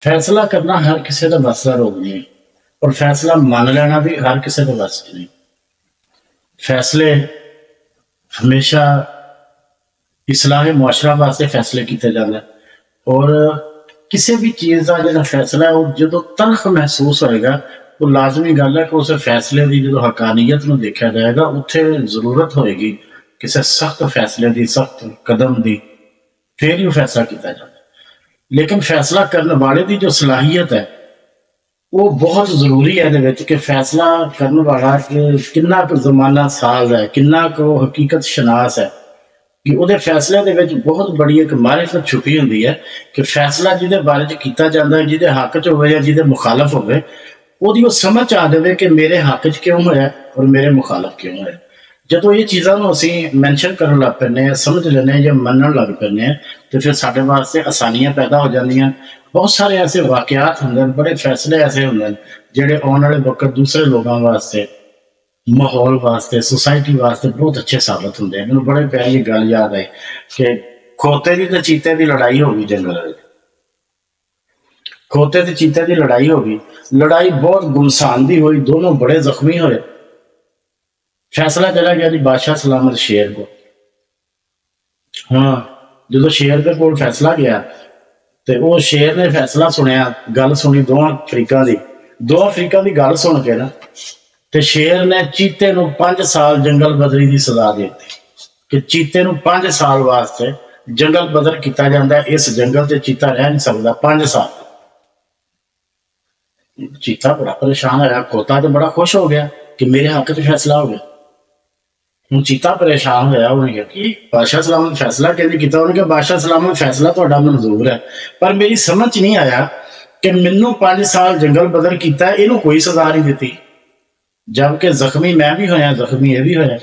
फैसला करना हर किसी का बस का रोग नहीं और फैसला मान लेना भी हर किसी का बस नहीं। फैसले हमेशा इस्लाह मुआशरा वास्ते फैसले किए जाते और किसी भी चीज़ का जो फैसला है वो जो तलख महसूस होएगा वो लाजमी गल है कि उस फैसले की जो हकानियत में देखा जाएगा उत्थे जरूरत होएगी किसी सख्त फैसले की सख्त कदम की फिर ही फैसला किया जाता। लेकिन फैसला करने वाले की जो सलाहियत है वो बहुत जरूरी है कि फैसला करने वाला किन्ना क जमाना साज है किन्ना क हकीकत शनास है कि वो फैसले के बहुत बड़ी एक मारिफत छुपी होंगी है कि फैसला जिहदे बारे किया जाता है जिहदे हक च होवे या जिहदे मुखालफ होवे ओहदी वो समझ आ जाए कि मेरे हक च क्यों होया और मेरे मुखालफ क्यों होया। जो ये चीज़ों असी मैंशन कर लग पैने समझ लेने या मनन लग पैने तो फिर साढ़े वास्ते आसानियां पैदा हो जांदियां। बहुत सारे ऐसे वाकयात होंगे बड़े फैसले ऐसे होंगे जेडे आने वाले वक्त दूसरे लोगों वास्ते माहौल वास्ते सोसाइटी वास्ते बहुत अच्छे साबित होंगे। मैंने बड़े प्यारी गल याद है कि खोते की तो चीते की लड़ाई होगी जंगल खोते ते चीते की लड़ाई होगी। लड़ाई बहुत गुमसान दी हुई दोनों बड़े जख्मी हुए। फैसला चला गया जी बादशाह सलामत शेर को। हाँ जो शेर के कोल फैसला गया तो वो शेर ने फैसला सुनिया गल सुनी दो अफ्रीका की गल सुन के ना तो शेर ने चीते को 5 साल जंगल बदरी की सजा दे दी कि चीते को 5 साल वास्ते जंगल बदर किया जाता है। इस जंगल से चीता रह नहीं सकता 5 साल। चीता बड़ा परेशान होया खोता तो बड़ा खुश हो गया कि मेरे हक से फैसला हो गया। हूँ चीता परेशान होया उन्हें कहा कि बादशाह सलामत फैसला कहने किया। उन्हें कहा बादशाह सलामत फैसला तो मंजूर है पर मेरी समझ नहीं आया कि मैनू 5 साल जंगल बदर किया इनू कोई सजा नहीं दी जबकि जख्मी मैं भी होया जख्मी ये भी होया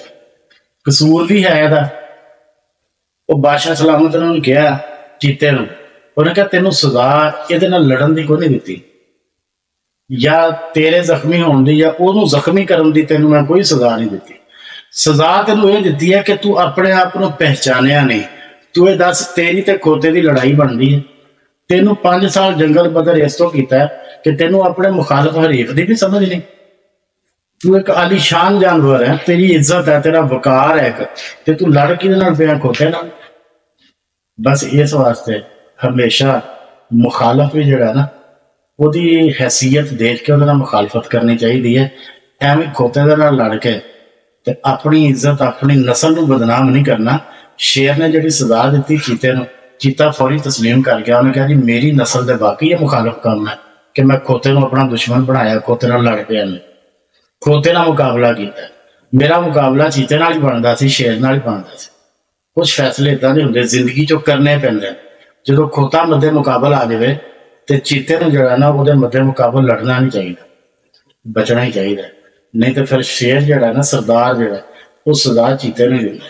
कसूर भी है ਇਹਦਾ। ਉਹ बादशाह सलामत ने कहा चीते ਨੂੰ उन्हें कहा तेनों सजा ये लड़न की कोई नहीं दी या तेरे जख्मी होने की या ਉਹਨੂੰ जख्मी करने की तेनों मैं कोई सजा नहीं दी। सजा तेनों ये दी है कि तू अपने आप को पहचानिया नहीं। तू ये दस तेरी ते खोते की लड़ाई बनती है। तेनों 5 साल जंगल बदर इस तो किया कि तेनों अपने मुखालफ हरीफ की भी समझ नहीं। तू एक आलीशान जानवर है तेरी इज्जत है तेरा वकार है ते तू लड़ कि पे खोते ना। बस इस वास्ते हमेशा मुखालफ भी जड़ा ना वो हैसीयत देख के मुखालफत करनी चाहिए है। एवं खोते लड़ के ते अपनी इज्जत अपनी नस्ल को बदनाम नहीं करना। शेर ने जी सजा दी चीते को चीता फौरी तस्लीम कर गया। उन्हें कहा जी मेरी नस्ल के बाकी ये मुखालफ काम है कि मैं खोते को अपना दुश्मन बनाया खोते लड़ पे खोते ना मुकाबला किया। मेरा मुकाबला चीते नाल ही बनता सी शेर नाल ही बनता सी। कुछ फैसले इदा के होंगे जिंदगी चो करने पैंदे जो खोता मध्य मुकाबल आ जाए तो चीते को जरा ना वो मध्य मुकाबल लड़ना नहीं चाहिए बचना ही चाहिए नहीं तो फिर शेर जड़ा ना सरदार जड़ा वो सजा चीते नहीं देता।